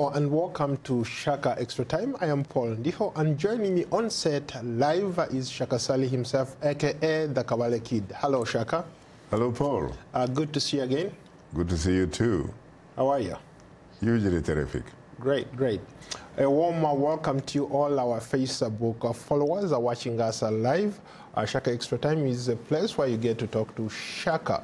Hello and welcome to Shaka Extra Time. I am Paul Ndiho, and joining me on set live is Shaka Ssali himself, aka the Kabale Kid. Hello, Shaka. Hello, Paul. Good to see you again. Good to see you too. How are you? Usually terrific. Great, great. A warm welcome to you all our Facebook followers are watching us live. Shaka Extra Time is a place where you get to talk to Shaka.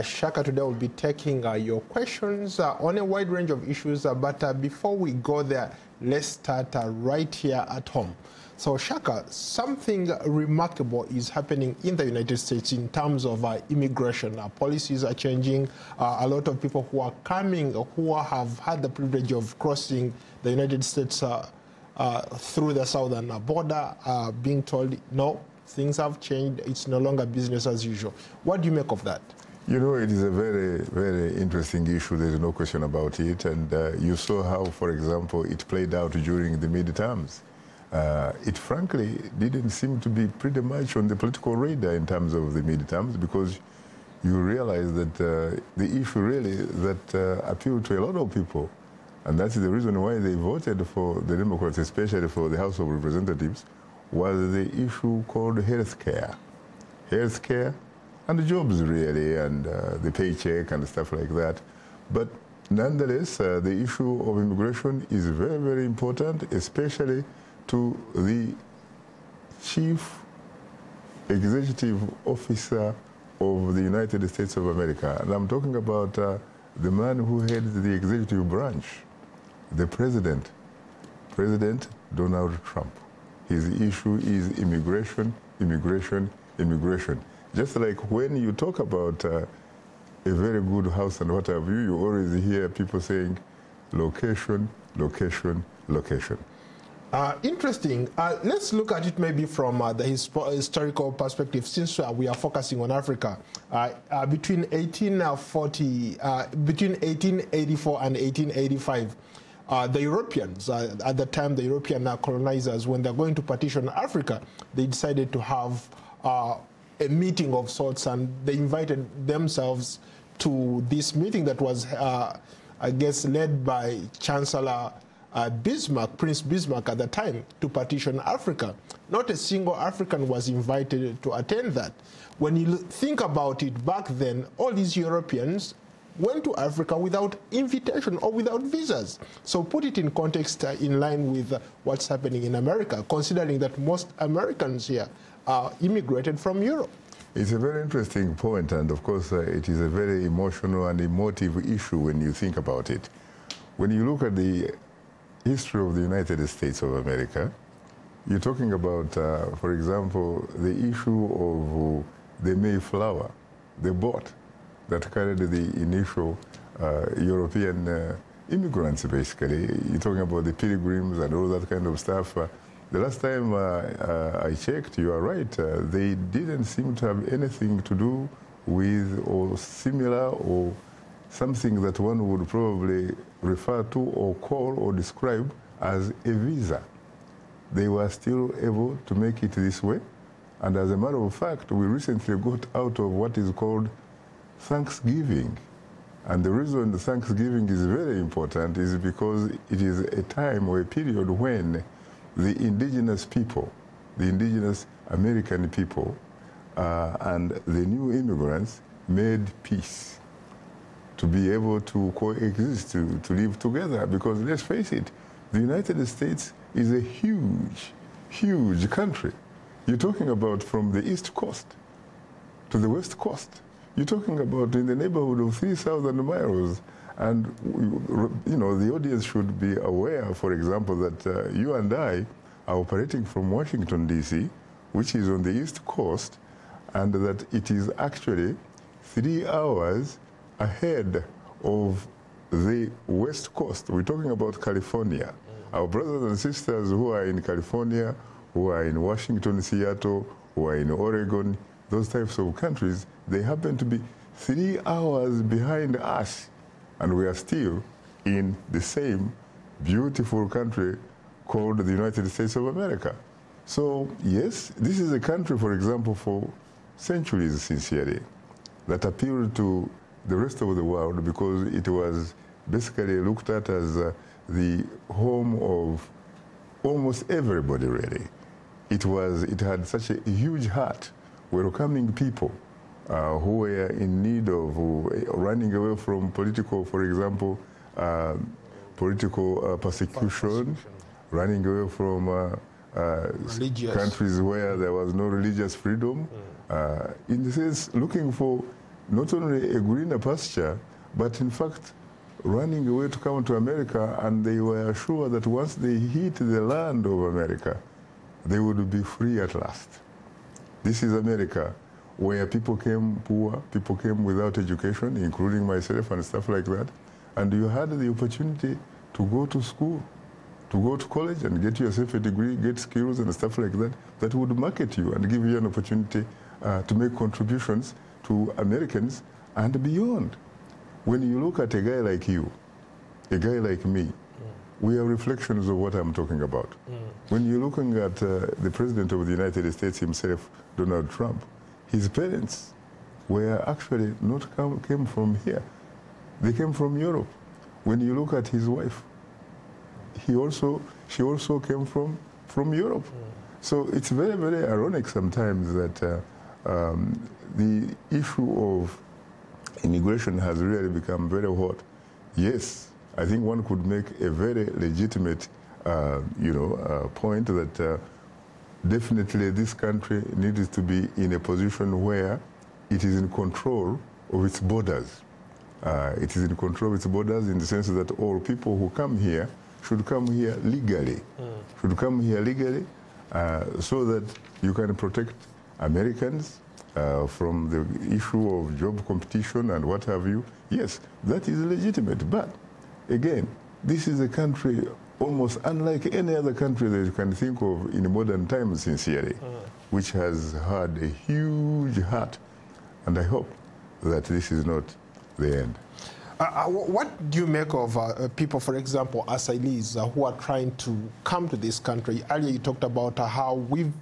Shaka today will be taking your questions on a wide range of issues, but before we go there, let's start right here at home. So Shaka, something remarkable is happening in the United States in terms of immigration. Policies are changing. A lot of people who are coming, who have had the privilege of crossing the United States through the southern border, are being told, no, things have changed. It's no longer business as usual. What do you make of that? You know, it is a very, very interesting issue. There is no question about it. And you saw how, for example, it played out during the midterms. It frankly didn't seem to be pretty much on the political radar in terms of the midterms, because you realize that the issue really that appealed to a lot of people, and that's the reason why they voted for the Democrats, especially for the House of Representatives, was the issue called health care. Health care and jobs, really, and the paycheck and stuff like that. But nonetheless, the issue of immigration is very, very important, especially to the chief executive officer of the United States of America. And I'm talking about the man who heads the executive branch, the president, President Donald Trump. His issue is immigration, immigration, immigration. Just like when you talk about a very good house and what have you, you always hear people saying location, location, location. Interesting. Let's look at it maybe from the historical perspective, since we are focusing on Africa. Between 1884 and 1885, the Europeans, at the time the European colonizers, when they're going to partition Africa, they decided to have a meeting of sorts, and they invited themselves to this meeting that was, I guess, led by Chancellor Bismarck, Prince Bismarck at the time, to partition Africa. Not a single African was invited to attend that. When you think about it, back then, all these Europeans went to Africa without invitation or without visas. So put it in context in line with what's happening in America, considering that most Americans here are immigrated from Europe. It's a very interesting point, and of course it is a very emotional and emotive issue when you think about it. When you look at the history of the United States of America, you're talking about, for example, the issue of the Mayflower, the boat that carried the initial European immigrants, basically. You're talking about the Pilgrims and all that kind of stuff. The last time I checked, you are right, they didn't seem to have anything to do with or similar or something that one would probably refer to or call or describe as a visa. They were still able to make it this way. And as a matter of fact, we recently got out of what is called Thanksgiving. And the reason Thanksgiving is very important is because it is a time or a period when the indigenous people, the indigenous American people, and the new immigrants made peace to be able to coexist, to live together. Because let's face it, the United States is a huge, huge country. You're talking about from the East Coast to the West Coast. You're talking about in the neighborhood of 3,000 miles. And, you know, the audience should be aware, for example, that you and I are operating from Washington, D.C., which is on the East Coast, and that it is actually 3 hours ahead of the West Coast. We're talking about California. Our brothers and sisters who are in California, who are in Washington, Seattle, who are in Oregon, those types of countries, they happen to be 3 hours behind us. And we are still in the same beautiful country called the United States of America. So, yes, this is a country, for example, for centuries, sincerely, that appealed to the rest of the world because it was basically looked at as the home of almost everybody, really. It had such a huge heart, welcoming people who were in need of running away from political, for example, political persecution, running away from countries where there was no religious freedom. In the sense, looking for not only a greener pasture, but in fact, running away to come to America, and they were sure that once they hit the land of America, they would be free at last. This is America, where people came poor, people came without education, including myself and stuff like that, and you had the opportunity to go to school, to go to college and get yourself a degree, get skills and stuff like that, that would market you and give you an opportunity to make contributions to Americans and beyond. When you look at a guy like you, a guy like me, we are reflections of what I'm talking about. When you're looking at the President of the United States himself, Donald Trump, his parents were actually not came from here. They came from Europe. When you look at his wife, she also came from Europe. So it's very, very ironic sometimes that the issue of immigration has really become very hot. Yes, I think one could make a very legitimate, point that definitely this country needs to be in a position where it is in control of its borders. It is in control of its borders in the sense that all people who come here should come here legally. Should come here legally so that you can protect Americans from the issue of job competition and what have you. Yes, that is legitimate. But again, this is a country almost unlike any other country that you can think of in modern times, sincerely, which has had a huge heart. And I hope that this is not the end. What do you make of people, for example, asylees who are trying to come to this country? Earlier you talked about how we've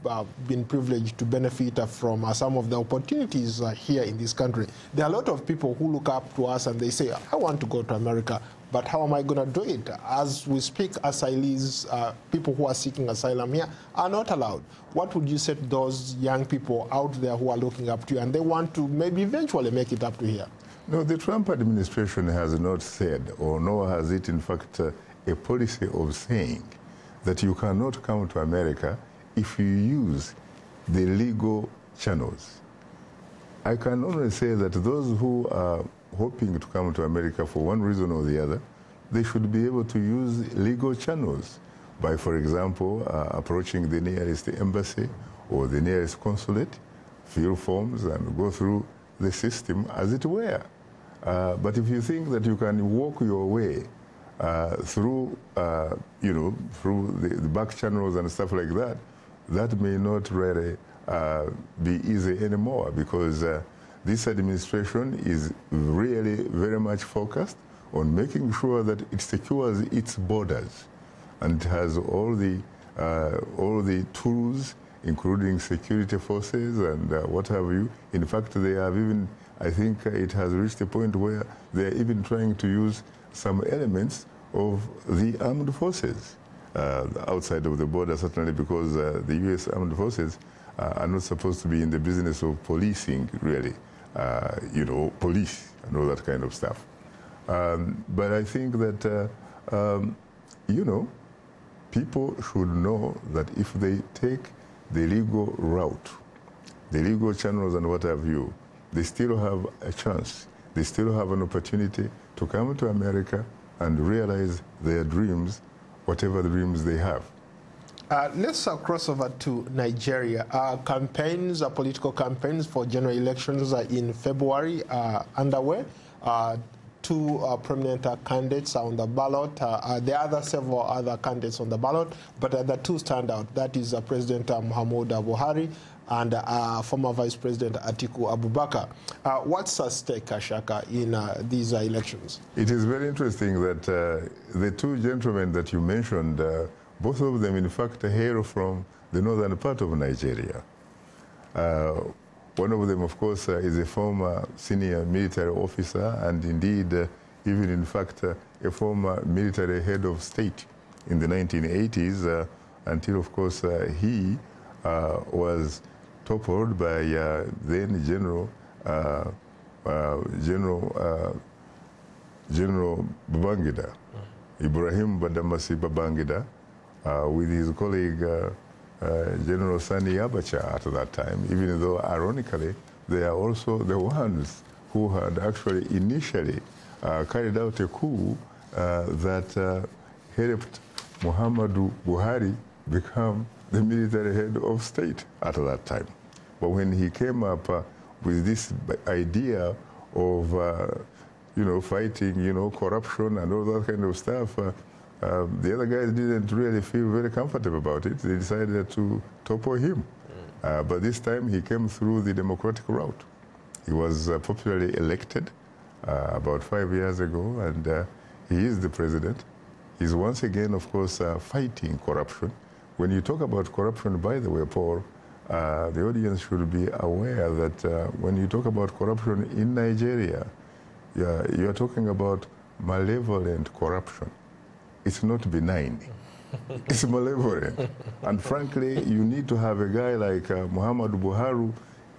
been privileged to benefit from some of the opportunities here in this country. There are a lot of people who look up to us and they say, I want to go to America, but how am I going to do it? As we speak, asylees, people who are seeking asylum here, are not allowed. What would you say to those young people out there who are looking up to you and they want to maybe eventually make it up to here? No, the Trump administration has not said, or nor has it in fact a policy of saying that you cannot come to America if you use the legal channels. I can only say that those who are hoping to come to America for one reason or the other, they should be able to use legal channels by, for example, approaching the nearest embassy or the nearest consulate, fill forms and go through the system as it were. But if you think that you can walk your way through, through the back channels and stuff like that, that may not really be easy anymore, because this administration is really very much focused on making sure that it secures its borders, and it has all the tools, including security forces and what have you. In fact, they have even, I think it has reached a point where they're even trying to use some elements of the armed forces outside of the border, certainly because the U.S. armed forces are not supposed to be in the business of policing, really, police and all that kind of stuff. But I think that, people should know that if they take the legal route, the legal channels and what have you, they still have a chance. They still have an opportunity to come to America and realize their dreams, whatever dreams they have. Let's cross over to Nigeria. Campaigns, political campaigns for general elections in February are underway. Two prominent candidates are on the ballot. There are several other candidates on the ballot, but the two stand out. That is President Muhammadu Buhari and former Vice President Atiku Abubakar. What's at stake, Shaka, in these elections? It is very interesting that the two gentlemen that you mentioned, both of them, in fact, hail from the northern part of Nigeria. One of them, of course, is a former senior military officer, and indeed even in fact a former military head of state in the 1980s, until of course he was toppled by then General Babangida, Ibrahim Badamasi Babangida, with his colleague General Sani Abacha at that time, even though ironically they are also the ones who had actually initially carried out a coup that helped Muhammadu Buhari become the military head of state at that time. But when he came up with this idea of fighting, corruption and all that kind of stuff, the other guys didn't really feel very comfortable about it. They decided to topple him. But this time he came through the democratic route. He was popularly elected about 5 years ago, and he is the president. He's once again, of course, fighting corruption. When you talk about corruption, by the way, Paul, the audience should be aware that when you talk about corruption in Nigeria, you're talking about malevolent corruption. It's not benign. It's malevolent. And frankly, you need to have a guy like Muhammadu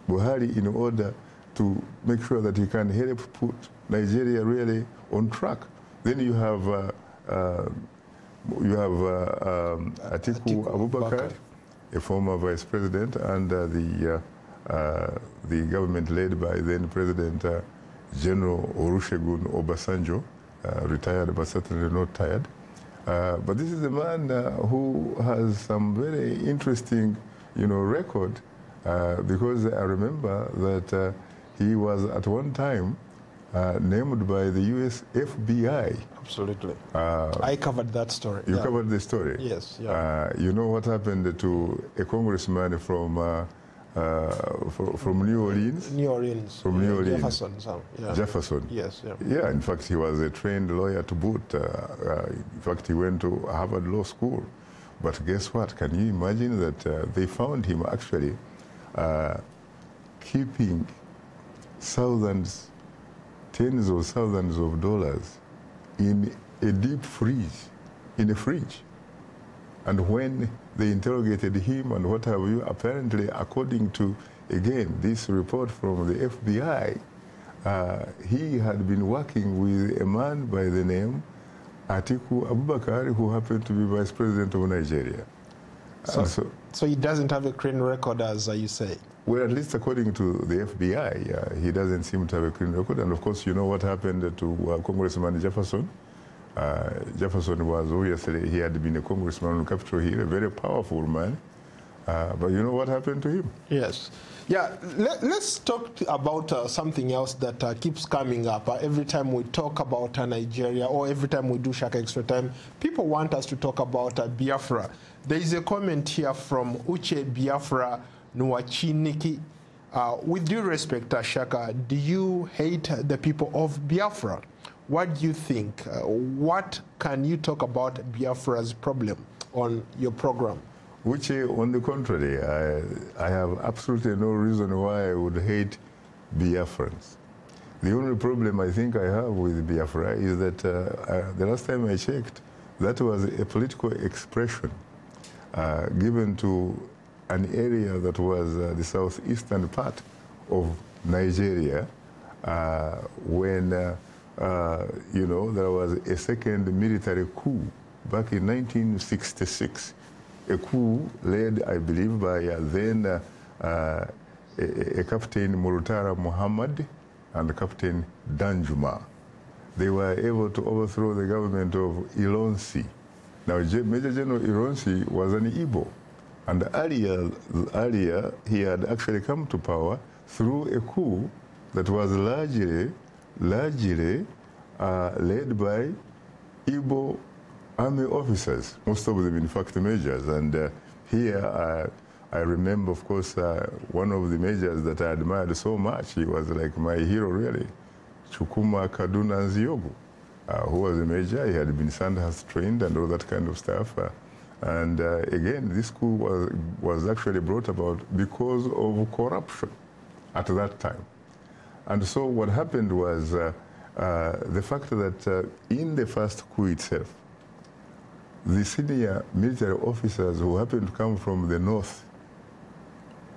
Buhari in order to make sure that he can help put Nigeria really on track. Then you have Atiku Abubakar, a former vice president, and the government led by then President General Olusegun Obasanjo, retired but certainly not tired. But this is a man who has some very interesting, record, because I remember that he was at one time named by the US FBI. Absolutely. I covered that story. You covered the story? Yes. Yeah. You know what happened to a congressman from New Orleans? New Orleans. From New Orleans. Jefferson. Yeah. Jefferson. Yes. Yeah. Yeah, in fact, he was a trained lawyer to boot. In fact, he went to Harvard Law School. But guess what? Can you imagine that they found him actually keeping thousands, tens of thousands of dollars in a deep freeze, in a fridge. And when they interrogated him and what have you, apparently, according to, again, this report from the FBI, he had been working with a man by the name Atiku Abubakar, who happened to be vice president of Nigeria. So he doesn't have a clean record, as you say? Well, at least according to the FBI, he doesn't seem to have a clean record. And of course, you know what happened to Congressman Jefferson? Jefferson was obviously, he had been a congressman on Capitol Hill, a very powerful man. But you know what happened to him? Yes. Yeah, let's talk about something else that keeps coming up. Every time we talk about Nigeria, or every time we do Shaka Extra Time, people want us to talk about Biafra. There is a comment here from Uche Biafra Nwachiniki. With due respect, Shaka, do you hate the people of Biafra? What do you think? What can you talk about Biafra's problem on your program? Which, on the contrary, I have absolutely no reason why I would hate Biafrans. The only problem I think I have with Biafra is that the last time I checked, that was a political expression given to an area that was the southeastern part of Nigeria when, there was a second military coup back in 1966. A coup led, I believe, by then a Captain Murtara Muhammad and Captain Danjuma. They were able to overthrow the government of Ilonsi. Now, Major General Ilonsi was an Igbo, and earlier he had actually come to power through a coup that was largely led by Igbo army officers, most of them in fact majors. And here I remember, of course, one of the majors that I admired so much. He was like my hero, really, Chukwuma Kaduna Nziogu, who was a major. He had been Sandhurst trained and all that kind of stuff. And again, this coup was actually brought about because of corruption at that time. And so what happened was the fact that in the first coup itself, the senior military officers who happened to come from the north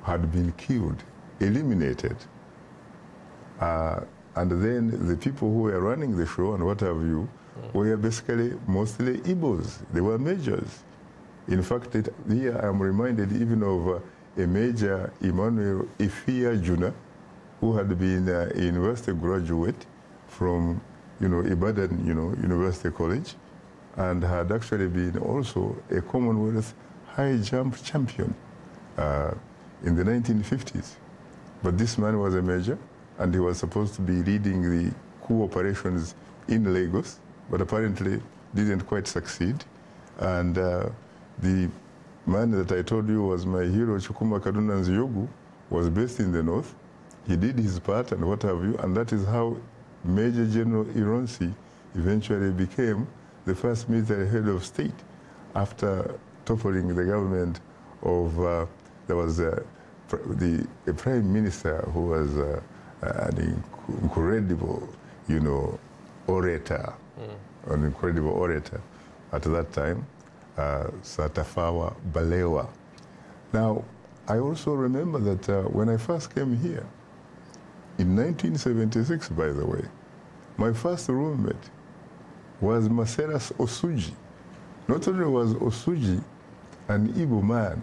had been killed, eliminated. And then the people who were running the show and what have you were basically mostly Igbos. They were majors. In fact, here I'm reminded even of a Major Emmanuel Ifia Juna, who had been a university graduate from, Ibadan, University College, and had actually been also a Commonwealth high jump champion in the 1950s. But this man was a major, and he was supposed to be leading the coup operations in Lagos, but apparently didn't quite succeed. And the man that I told you was my hero, Chukuma Kaduna Nziogu, was based in the north. He did his part and what have you, and that is how Major General Ironsi eventually became the first military head of state after toppling the government of, there was a prime minister who was an incredible, orator, an incredible orator at that time, Satafawa Balewa. Now, I also remember that when I first came here, in 1976, by the way, my first roommate was Maseras Osuji. Not only was Osuji an Igbo man,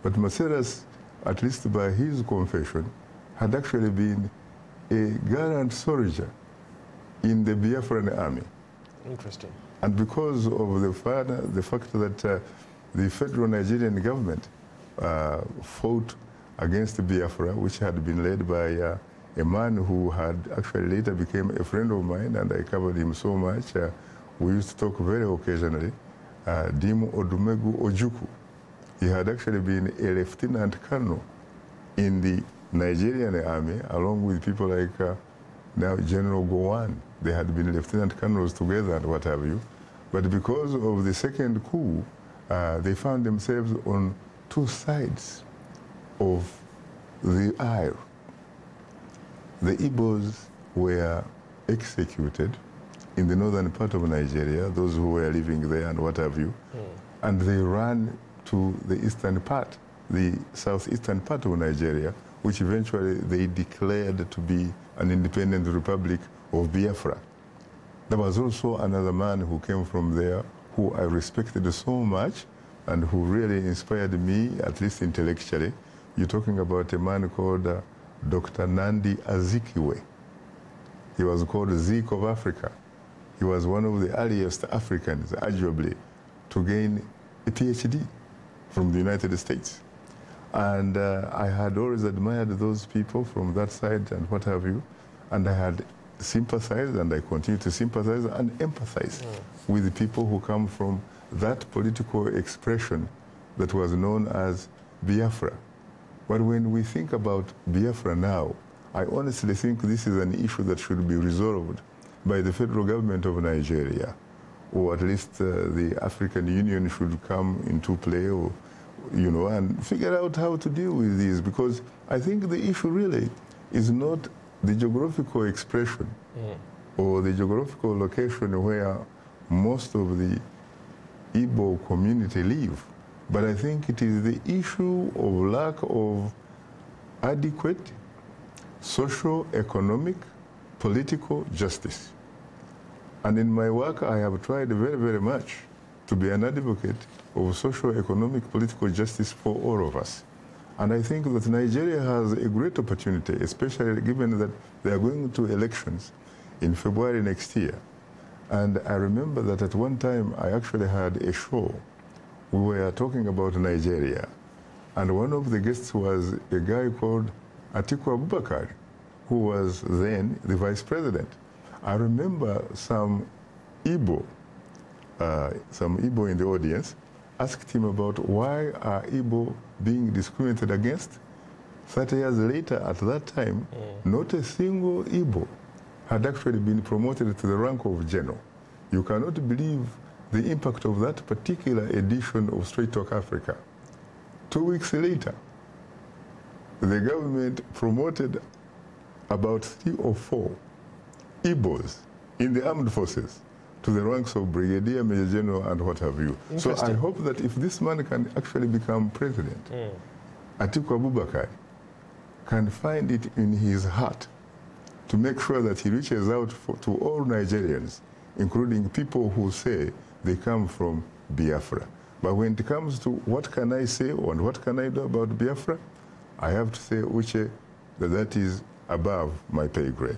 but Maseras, at least by his confession, had actually been a gallant soldier in the Biafran army. Interesting. And because of the fact that the federal Nigerian government fought against Biafra, which had been led by a man who had actually later became a friend of mine, and I covered him so much. We used to talk very occasionally. Dimu Odumegu Ojukwu. He had actually been a lieutenant colonel in the Nigerian army, along with people like now General Gowon. They had been lieutenant colonels together and what have you. But because of the second coup, they found themselves on two sides of the aisle. The Igbos were executed in the northern part of Nigeria, those who were living there and what have you, and they ran to the eastern part, the southeastern part of Nigeria, which eventually they declared to be an independent republic of Biafra. There was also another man who came from there who I respected so much and who really inspired me, at least intellectually. You're talking about a man called Dr. Nandi Azikiwe. He was called Zeke of Africa. He was one of the earliest Africans, arguably, to gain a PhD from the United States. And I had always admired those people from that side and what have you. And I had sympathized, and I continue to sympathize and empathize with the people who come from that political expression that was known as Biafra. But when we think about Biafra now, I honestly think this is an issue that should be resolved by the federal government of Nigeria, or at least the African Union should come into play, or, and figure out how to deal with these, because I think the issue really is not the geographical expression or the geographical location where most of the Igbo community live, but I think it is the issue of lack of adequate social, economic, political justice. And in my work, I have tried very, very much to be an advocate of social, economic, political justice for all of us. And I think that Nigeria has a great opportunity, especially given that they are going to elections in February next year. And I remember that at one time I actually had a show. We were talking about Nigeria, and one of the guests was a guy called Atiku Abubakar, who was then the vice president. I remember some Igbo in the audience asked him about why are Igbo being discriminated against. 30 years later, at that time, not a single Igbo had actually been promoted to the rank of general. You cannot believe the impact of that particular edition of Straight Talk Africa. 2 weeks later, the government promoted about 3 or 4 Igbos in the armed forces to the ranks of brigadier, major general, and what have you. So I hope that if this man can actually become president, Atiku Abubakar can find it in his heart to make sure that he reaches out to all Nigerians, including people who say they come from Biafra. But when it comes to what can I say and what can I do about Biafra, I have to say, Uche, that is above my pay grade.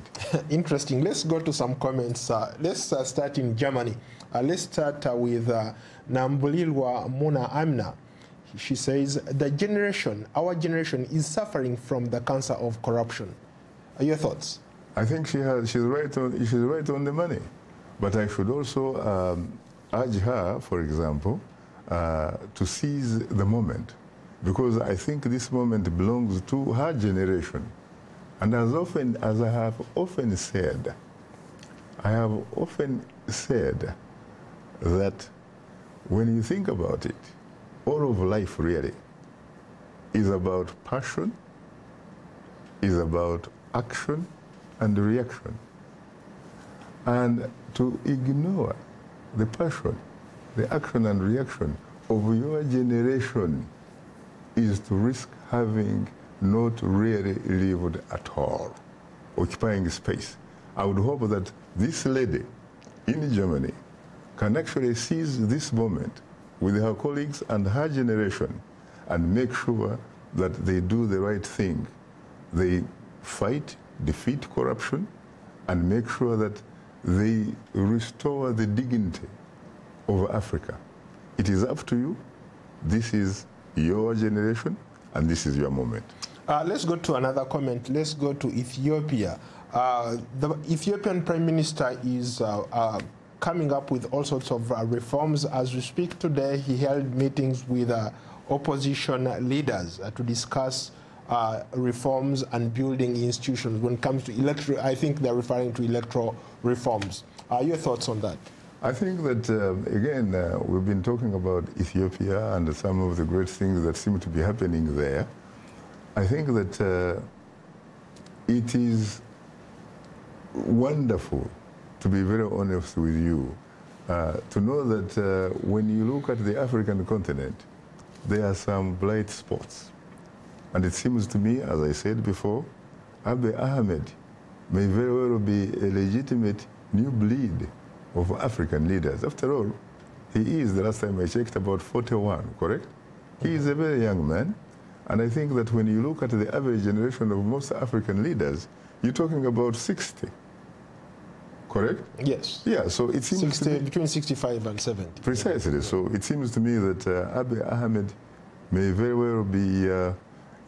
Interesting. Let's go to some comments. Let's start in Germany. Let's start with Nambulilwa Muna Amna. She says, our generation is suffering from the cancer of corruption. Your thoughts? I think she's right on the money. But I should also urge her, for example, to seize the moment, because I think this moment belongs to her generation. And as I have often said that when you think about it, all of life really is about passion, is about action and reaction. And to ignore the passion, the action and reaction of your generation is to risk having not really lived at all, occupying space. I would hope that this lady in Germany can actually seize this moment with her colleagues and her generation and make sure that they do the right thing. They fight, defeat corruption, and make sure that they restore the dignity of Africa. It is up to you. This is your generation, and this is your moment. Let's go to another comment. Let's go to Ethiopia. The Ethiopian Prime Minister is coming up with all sorts of reforms. As we speak today, he held meetings with opposition leaders to discuss reforms and building institutions when it comes to electoral. I think they're referring to electoral reforms. Your thoughts on that? I think that, again, we've been talking about Ethiopia and some of the great things that seem to be happening there. I think that it is wonderful, to be very honest with you, to know that when you look at the African continent, there are some bright spots. And it seems to me, as I said before, Abiy Ahmed may very well be a legitimate new breed of African leaders. After all, he is, the last time I checked, about 41, correct? He is a very young man. And I think that when you look at the average generation of most African leaders, you're talking about 60, correct? Yes. Yeah, so it seems 60, to me, between 65 and 70. Precisely. Yeah. So it seems to me that Abiy Ahmed may very well be,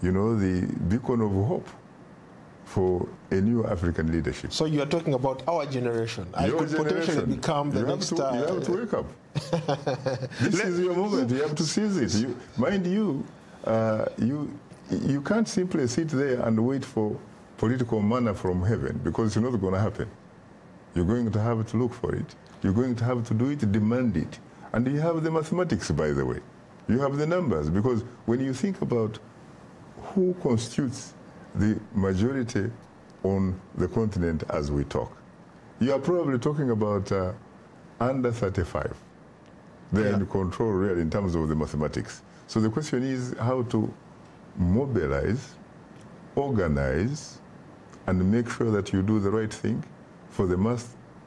you know, the beacon of hope for a new African leadership. So you are talking about our generation. I could potentially become the next... You have to wake up. This is your moment. You have to seize it. Mind you, you can't simply sit there and wait for political manna from heaven, because it's not going to happen. You're going to have to look for it. You're going to have to do it, demand it. And you have the mathematics, by the way. You have the numbers, because when you think about who constitutes the majority on the continent as we talk, you are probably talking about under 35. They're in control really in terms of the mathematics. So the question is how to mobilize, organize, and make sure that you do the right thing for the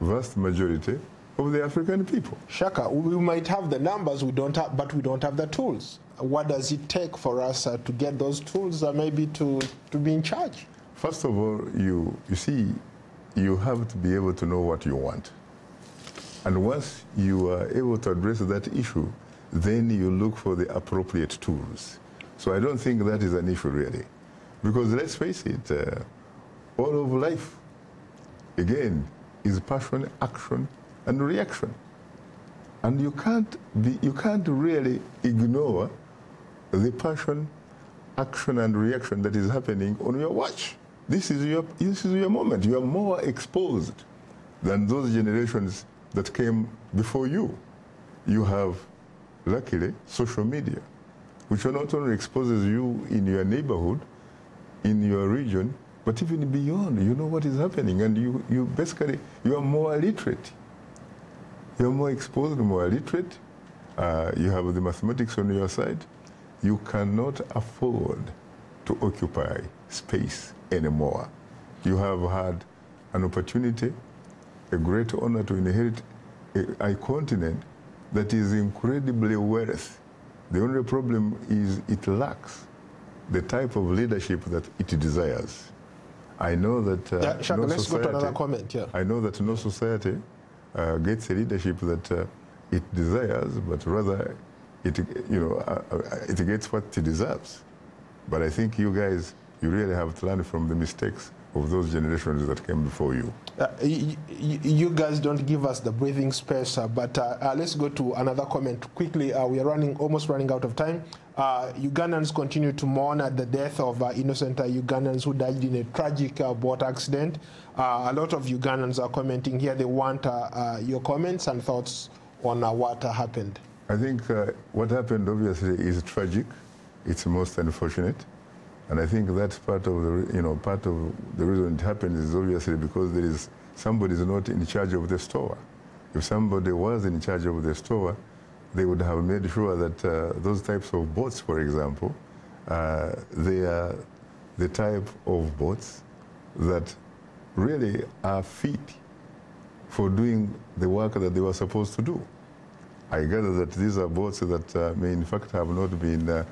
vast majority of the African people. Shaka, we might have the numbers, but we don't have the tools. What does it take for us to get those tools, maybe to be in charge? First of all, you see, you have to be able to know what you want. And once you are able to address that issue, then you look for the appropriate tools. So I don't think that is an issue really. Because let's face it, all of life, again, is passion, action, and reaction. And you can't really ignore the passion, action, and reaction that is happening on your watch. This is your moment. You are more exposed than those generations that came before you. You have, luckily, social media, which not only exposes you in your neighborhood, in your region, But even beyond, you know what is happening, and you basically, you are more literate. You're more exposed, more literate. You have the mathematics on your side. You cannot afford to occupy space anymore. You have had an opportunity, a great honor to inherit a continent that is incredibly wealthy. The only problem is it lacks the type of leadership that it desires. I know that Shaka, no let's society, go to another comment. Yeah. I know that no society gets a leadership that it desires, but rather it, it gets what it deserves. But I think you guys, you really have to learn from the mistakes of those generations that came before you. You guys don't give us the breathing space, but let's go to another comment quickly. We are almost running out of time. Ugandans continue to mourn at the death of innocent Ugandans who died in a tragic boat accident. A lot of Ugandans are commenting here. They want your comments and thoughts on what happened. I think what happened obviously is tragic. It's most unfortunate. And I think that's part of the reason it happened is obviously because there is somebody is not in charge of the store. If somebody was in charge of the store, they would have made sure that those types of boats, for example, they are the type of boats that really are fit for doing the work that they were supposed to do. I gather that these are boats that may in fact have not been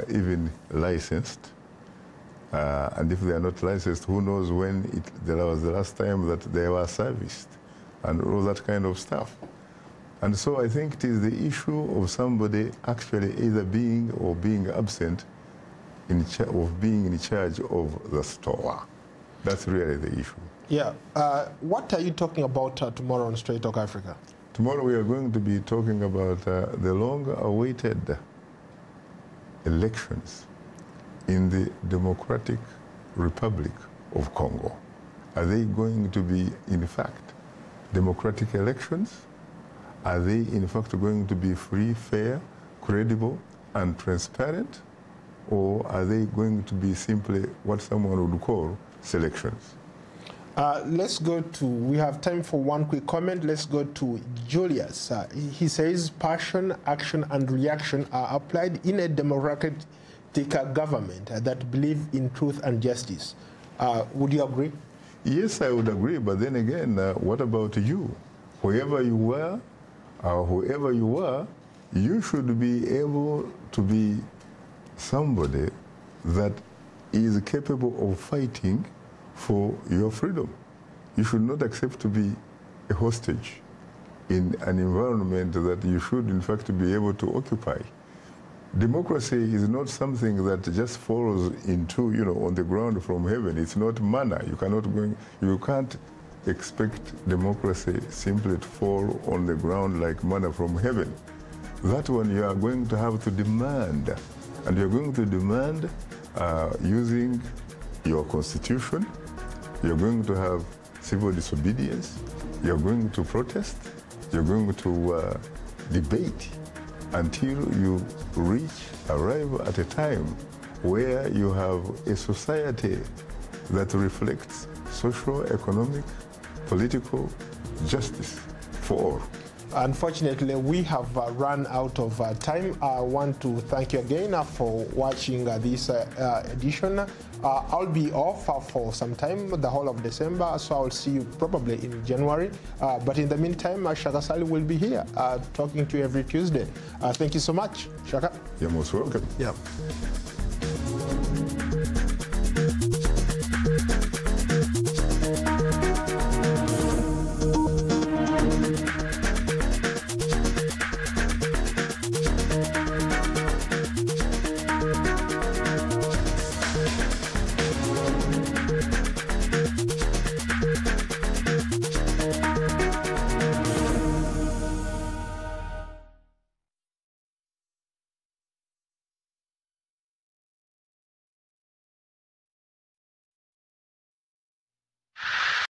even licensed. And if they are not licensed, who knows when there was the last time that they were serviced and all that kind of stuff. And so I think it is the issue of somebody actually either being or being absent of being in charge of the store. That's really the issue. Yeah. What are you talking about tomorrow on Straight Talk Africa? Tomorrow we are going to be talking about the long-awaited elections in the Democratic Republic of Congo. Are they going to be, in fact, democratic elections? Are they, in fact, going to be free, fair, credible, and transparent? Or are they going to be simply what someone would call selections? Let's go to, we have time for one quick comment. Let's go to Julius. He says passion, action, and reaction are applied in a democratic government that believe in truth and justice. Would you agree? Yes, I would agree. But then again, what about you? Whoever you were, whoever you are, you should be able to be somebody that is capable of fighting for your freedom. You should not accept to be a hostage in an environment that you should, in fact, be able to occupy. Democracy is not something that just falls into, on the ground from heaven. It's not manna. You can't expect democracy simply to fall on the ground like manna from heaven. That one you are going to have to demand. And you're going to demand using your constitution. You're going to have civil disobedience. You're going to protest. You're going to debate until you arrive at a time where you have a society that reflects social, economic, political justice for all. Unfortunately, we have run out of time. I want to thank you again for watching this edition. I'll be off for some time, the whole of December, so I'll see you probably in January. But in the meantime, Shaka Ssali will be here talking to you every Tuesday. Thank you so much, Shaka. You're most welcome. Yeah.